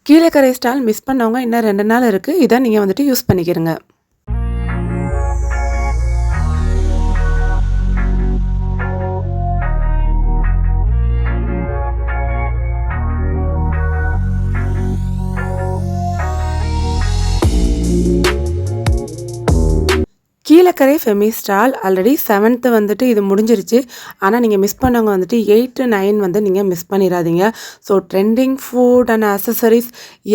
Kilakarai stall miss பண்ணவங்க இன்னும் 2 நாள் இருக்குது. இதை நீங்கள் வந்துட்டு யூஸ் பண்ணிக்கிறங்க. கீழக்கரை ஃபெமி ஸ்டால் ஆல்ரெடி 7th வந்துட்டு இது முடிஞ்சிருச்சு. ஆனால் நீங்கள் மிஸ் பண்ணவங்க வந்துட்டு 8, 9 வந்து நீங்கள் மிஸ் பண்ணிடாதீங்க. So trending food and accessories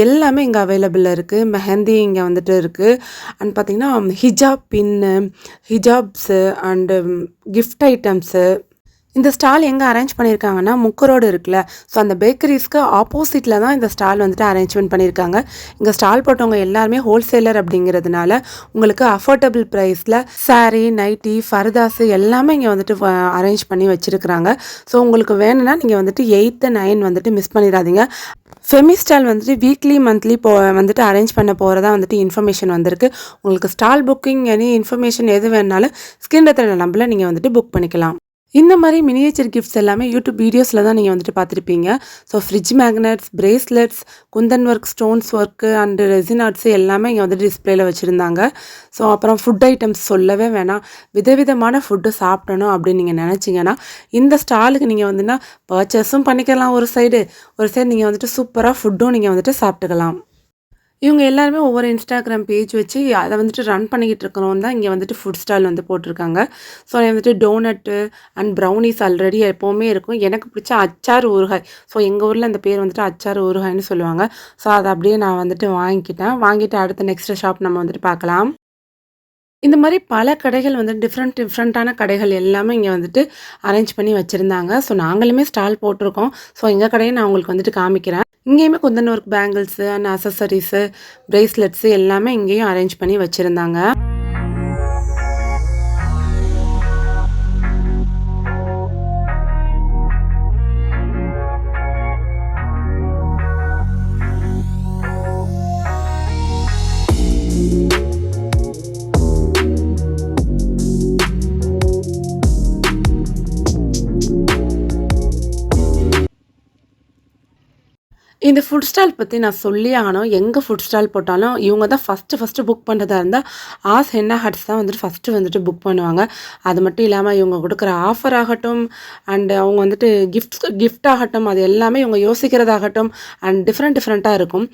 எல்லாமே இங்கே அவைலபிளாக இருக்குது. மெஹந்தி இங்கே வந்துட்டு இருக்குது. அண்ட் பார்த்திங்கன்னா ஹிஜாப் பின்னு, ஹிஜாப்ஸு அண்டு கிஃப்ட் ஐட்டம்ஸு. இந்த ஸ்டால் எங்கே அரேஞ்ச் பண்ணியிருக்காங்கன்னா, முக்கு ரோடு இருக்குல்ல, ஸோ அந்த பேக்கரிஸ்க்கு ஆப்போசிட்டில் தான் இந்த ஸ்டால் வந்துட்டு அரேஞ்ச்மெண்ட் பண்ணியிருக்காங்க. இங்கே ஸ்டால் போட்டவங்க எல்லாருமே ஹோல்சேலர் அப்படிங்கிறதுனால உங்களுக்கு அஃபோர்டபுள் ப்ரைஸில் சாரீ, நைட்டி, ஃபர்தாஸு எல்லாமே இங்கே வந்துட்டு அரேஞ்ச் பண்ணி வச்சுருக்குறாங்க. ஸோ உங்களுக்கு வேணும்னா நீங்கள் வந்துட்டு 8, 9 வந்துட்டு மிஸ் பண்ணிடாதீங்க. ஃபெமி ஸ்டால் வந்துட்டு வீக்லி மந்த்லி வந்துட்டு அரேஞ்ச் பண்ண போகிறதா வந்துட்டு இன்ஃபர்மேஷன் வந்திருக்கு. உங்களுக்கு ஸ்டால் புக்கிங் எனி இன்ஃபர்மேஷன் எது வேணுனாலும் ஸ்க்ரீன் நம்பரில் நீங்கள் வந்துட்டு புக் பண்ணிக்கலாம். இந்த மாதிரி மினியேச்சர் கிஃப்ட்ஸ் எல்லாமே யூடியூப் வீடியோஸில் தான் நீங்கள் வந்துட்டு பார்த்துருப்பீங்க. So fridge magnets, bracelets, Kundan work, stones work and resin arts எல்லாமே இங்கே வந்துட்டு டிஸ்பிளேல வச்சுருந்தாங்க. ஸோ அப்புறம் ஃபுட் ஐட்டம்ஸ் சொல்லவே வேணாம். விதவிதமான ஃபுட்டு சாப்பிடணும் அப்படின்னு நீங்கள் நினச்சிங்கன்னா இந்த ஸ்டாலுக்கு நீங்கள் வந்துன்னா பர்ச்சேஸும் பண்ணிக்கலாம். ஒரு சைடு நீங்கள் வந்துட்டு சூப்பராக ஃபுட்டும் நீங்கள் வந்துட்டு சாப்பிட்டுக்கலாம். இவங்க எல்லாருமே ஒவ்வொரு இன்ஸ்டாகிராம் பேஜ் வச்சு அதை வந்துட்டு ரன் பண்ணிக்கிட்டு இருக்கிறோம் தான் இங்கே வந்துட்டு ஃபுட் ஸ்டால் வந்து போட்டிருக்காங்க. ஸோ வந்துட்டு டோனட்டு அண்ட் ப்ரௌனிஸ் ஆல்ரெடி எப்போவுமே இருக்கும். எனக்கு பிடிச்ச அச்சார் ஊறுகாய், ஸோ எங்கள் ஊரில் அந்த பேர் வந்துட்டு அச்சார் ஊறுகாய்னு சொல்லுவாங்க. ஸோ அதை அப்படியே நான் வந்துட்டு வாங்கிட்டு அடுத்த நெக்ஸ்ட் ஷாப் நம்ம வந்துட்டு பார்க்கலாம். இந்த மாதிரி பல கடைகள் வந்து டிஃப்ரெண்ட்டான கடைகள் எல்லாமே இங்கே வந்துட்டு அரேஞ்ச் பண்ணி வச்சுருந்தாங்க. ஸோ நாங்களுமே ஸ்டால் போட்டிருக்கோம். ஸோ எங்கள் கடையை நான் உங்களுக்கு வந்துட்டு காமிக்கிறேன். இங்கேயுமே Kundan work bangles and accessories, bracelets எல்லாமே இங்கேயும் அரேஞ்ச் பண்ணி வச்சுருந்தாங்க. இந்த ஃபுட் ஸ்டால் பற்றி நான் சொல்லி ஆகணும். எங்கே ஃபுட் ஸ்டால் போட்டாலும் இவங்க தான் ஃபஸ்ட்டு புக் பண்ணுறதா இருந்தால் ஆஸ் ஹென்னா ஹட்ஸ் தான் வந்துட்டு ஃபஸ்ட்டு வந்துட்டு புக் பண்ணுவாங்க. அது மட்டும் இல்லாமல் இவங்க கொடுக்குற ஆஃபர் ஆகட்டும் அண்டு அவங்க வந்துட்டு கிஃப்ட் ஆகட்டும், அது எல்லாமே இவங்க யோசிக்கிறதாகட்டும் அண்ட் டிஃப்ரெண்ட்டாக இருக்கும்.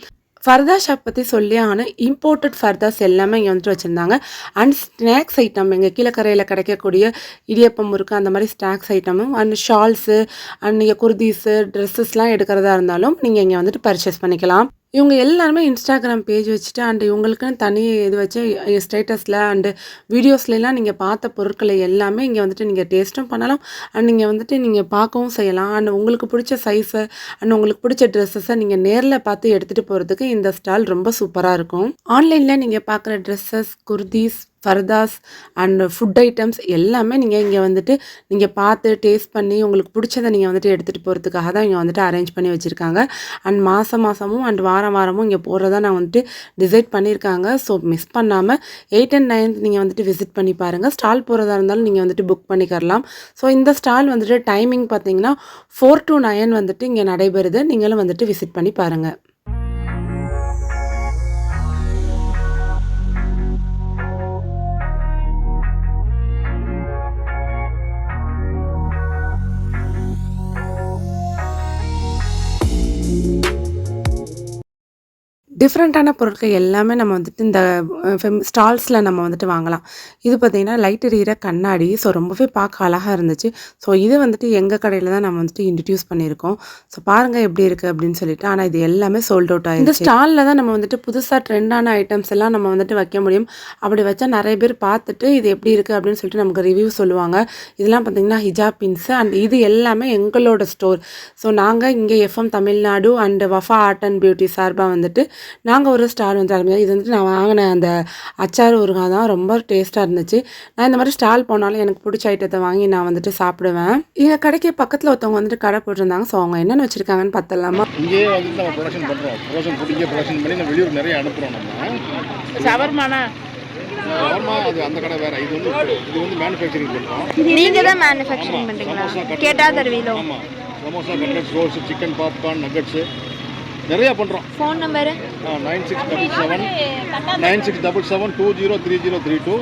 ஃபர்தா ஷாப் பற்றி சொல்லி ஆனால் இம்போர்ட்டட் ஃபர்தாஸ் எல்லாமே இங்கே வந்துட்டு வச்சுருந்தாங்க. அண்ட் ஸ்நாக்ஸ் ஐட்டம் எங்கள் கீழக்கரையில் கிடைக்கக்கூடிய இடியப்பம் முறுக்கு அந்த மாதிரி ஸ்நாக்ஸ் ஐட்டமும் அண்ட் ஷால்ஸு அண்ட் நீங்கள் குர்தீஸு, ட்ரெஸ்ஸஸ்லாம் எடுக்கிறதா இருந்தாலும் நீங்கள் இங்கே வந்துட்டு பர்ச்சேஸ் பண்ணிக்கலாம். இவங்க எல்லாருமே இன்ஸ்டாகிராம் பேஜ் வச்சுட்டு அண்டு இவங்களுக்குன்னு தனி இது வச்சு ஸ்டேட்டஸில் அண்டு வீடியோஸ்லாம் நீங்கள் பார்த்த பொருட்களை எல்லாமே இங்கே வந்துட்டு நீங்கள் டேஸ்ட்டும் பண்ணலாம் அண்ட் நீங்கள் வந்துட்டு நீங்கள் பார்க்கவும் செய்யலாம். அண்ட் உங்களுக்கு பிடிச்ச சைஸை அண்ட் உங்களுக்கு பிடிச்ச ட்ரெஸ்ஸஸை நீங்கள் நேரில் பார்த்து எடுத்துகிட்டு போகிறதுக்கு இந்த ஸ்டால் ரொம்ப சூப்பராக இருக்கும். ஆன்லைனில் நீங்கள் பார்க்குற ட்ரெஸ்ஸஸ், குர்தீஸ், ஃபர்தாஸ் அண்ட் ஃபுட் ஐட்டம்ஸ் எல்லாமே நீங்கள் இங்கே வந்துட்டு நீங்கள் பார்த்து டேஸ்ட் பண்ணி உங்களுக்கு பிடிச்சதை நீங்கள் வந்துட்டு எடுத்துகிட்டு போகிறதுக்காக தான் இங்கே வந்துட்டு அரேஞ்ச் பண்ணி வச்சுருக்காங்க. அண்ட் மாதமும் அண்ட் வாரமும் இங்கே போகிறதா நான் வந்துட்டு டிசைட் பண்ணியிருக்காங்க. ஸோ மிஸ் பண்ணாமல் 8 and 9 நீங்கள் வந்துட்டு விசிட் பண்ணி பாருங்கள். ஸ்டால் போகிறதா இருந்தாலும் நீங்கள் வந்துட்டு புக் பண்ணிக்கரலாம். ஸோ இந்த ஸ்டால் வந்துட்டு டைமிங் பார்த்தீங்கன்னா 4 to 9 வந்துட்டு இங்கே நடைபெறுது. நீங்களும் வந்துட்டு விசிட் பண்ணி பாருங்கள். டிஃப்ரெண்ட்டான பொருட்கள் எல்லாமே நம்ம வந்துட்டு இந்த ஸ்டால்ஸில் நம்ம வந்துட்டு வாங்கலாம். இது பார்த்திங்கன்னா லைட் எரியிற கண்ணாடி. ஸோ ரொம்பவே பார்க்க அழகாக இருந்துச்சு. ஸோ இது வந்துட்டு எங்கள் கடையில் தான் நம்ம வந்துட்டு இன்ட்ரடியூஸ் பண்ணியிருக்கோம். ஸோ பாருங்கள் எப்படி இருக்குது அப்படின்னு சொல்லிட்டு. ஆனால் இது எல்லாமே சோல்ட் அவுட் ஆகிடுச்சு. இந்த ஸ்டாலில் தான் நம்ம வந்துட்டு புதுசாக ட்ரெண்டான ஐட்டம்ஸ் எல்லாம் நம்ம வந்துட்டு வைக்க முடியும். அப்படி வச்சா நிறைய பேர் பார்த்துட்டு இது எப்படி இருக்குது அப்படின்னு சொல்லிட்டு நமக்கு ரிவ்யூ சொல்லுவாங்க. இதெல்லாம் பார்த்திங்கன்னா ஹிஜாப் பின்ஸு அண்ட் இது எல்லாமே எங்களோட ஸ்டோர். ஸோ நாங்கள் இங்கே FM Tamil Nadu and Wafa art and beauty சார்பாக வந்துட்டு நாங்கள் ஒரு ஸ்டால் வந்து ஆரம்பிச்சோம். இது வந்துட்டு நான் வாங்கின அந்த அச்சார் ஊறுகாய் தான் ரொம்ப டேஸ்ட்டாக இருந்துச்சு. நான் இந்த மாதிரி ஸ்டால் போனாலும் எனக்கு பிடிச்ச ஐட்டத்தை வாங்கி நான் வந்துட்டு சாப்பிடுவேன். எங்கள் கடைக்கு பக்கத்தில் ஒருத்தவங்க வந்துட்டு கடை போட்டிருந்தாங்க. ஸோ அவங்க என்னென்ன வச்சுருக்காங்கன்னு பார்த்தலாமா? இங்கேயே வந்து நம்ம ப்ரொடக்ஷன் பண்ணுறோம். ப்ரொடக்ஷன் பண்ணி நம்ம வெளியூர் நிறைய அனுப்புகிறோம். நம்ம ஷவர்மானா அது அந்த கடை வேறு. இது வந்து மேனுஃபேக்சரிங் பண்ணுறோம். நீங்கள் தான் மேனுஃபேக்சரிங் பண்ணுறீங்களா? கேட்டால் தருவீங்களோ? ஆமாம். Samosa, cutlets, rolls, chicken popcorn, nuggets நிறையா பண்ணுறோம். ஃபோன் நம்பரு 9677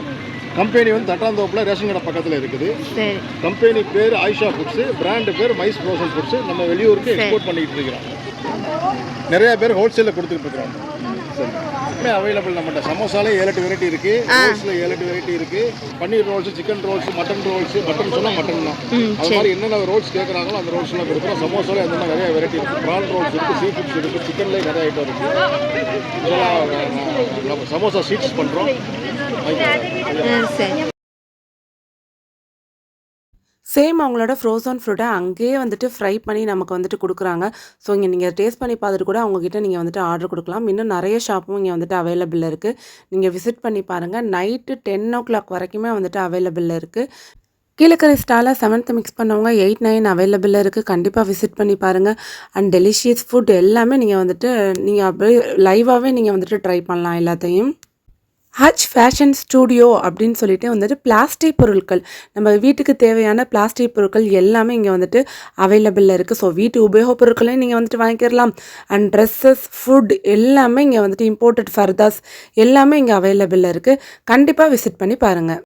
கம்பெனி வந்து தட்டாந்தோப்பில் ரேஷன் கடை பக்கத்தில் இருக்குது. சரி. கம்பெனி பேர் ஆயிஷா ஃபுட்ஸு, பிராண்டு பேர் மைஸ் ஃப்ரோசன் ஃபுட்ஸு. நம்ம வெளியூருக்கு எக்ஸ்போர்ட் பண்ணிக்கிட்டு இருக்கிறோம். நிறையா பேர் ஹோல்சேலில் கொடுத்துட்டு இருக்கிறோம். சரி, அவைலபிள் நம்மகிட்ட. சமோசாலே 7-8 வெரைட்டி இருக்குது, ரோல்ஸில் 7-8 வெரைட்டி இருக்குது. Paneer rolls, chicken rolls, mutton rolls. Mutton சொன்னால் மட்டன் தான். அது மாதிரி என்னென்ன ரோல்ஸ் கேட்குறாங்களோ அந்த ரோல்ஸ்லாம் கொடுக்குறோம். சமோசாலே அந்த மாதிரி நிறைய வெரைட்டி இருக்குது. ப்ரான் ரோல்ஸ் இருக்குது, சீ ஃபுட்ஸ் இருக்குது, சிக்கன்லேயே நிறைய ஐட்டம் இருக்குது. இதெல்லாம் நம்ம சமோசா சீட்ஸ் பண்ணுறோம். சரி. சேம் அவங்களோட ஃப்ரோசன் ஃப்ரூட்டை அங்கேயே வந்துட்டு ஃப்ரை பண்ணி நமக்கு வந்துட்டு கொடுக்குறாங்க. ஸோ இங்கே நீங்கள் டேஸ்ட் பண்ணி பார்த்துட்டு கூட அவங்கக்கிட்ட நீங்கள் வந்துட்டு ஆர்டர் கொடுக்கலாம். இன்னும் நிறைய ஷாப்பும் இங்கே வந்துட்டு அவைலபிள் இருக்குது. நீங்கள் விசிட் பண்ணி பாருங்கள். நைட்டு 10 o'clock வரைக்குமே வந்துட்டு அவைலபிள் இருக்குது. கீழக்கரை ஸ்டாலில் 7th மிக்ஸ் பண்ணவங்க 8-9 அவைலபிள் இருக்குது. கண்டிப்பாக விசிட் பண்ணி பாருங்கள். அண்ட் டெலிஷியஸ் ஃபுட் எல்லாமே நீங்கள் வந்துட்டு நீங்கள் அப்படியே லைவாகவே நீங்கள் வந்துட்டு ட்ரை பண்ணலாம் எல்லாத்தையும். ஹஜ் ஃபேஷன் ஸ்டூடியோ அப்படின்னு சொல்லிட்டு வந்துட்டு பிளாஸ்டிக் பொருட்கள், நம்ம வீட்டுக்கு தேவையான பிளாஸ்டிக் பொருட்கள் எல்லாமே இங்கே வந்துட்டு அவைலபிளில் இருக்குது. ஸோ வீட்டு உபயோகப் பொருட்களையும் நீங்கள் வந்துட்டு வாங்கிக்கிறலாம். அண்ட் ட்ரெஸ்ஸஸ், ஃபுட் எல்லாமே இங்கே வந்துட்டு இம்போர்ட்டட் ஃபர்தாஸ் எல்லாமே இங்கே அவைலபிளில் இருக்குது. கண்டிப்பாக விசிட் பண்ணி பாருங்கள்.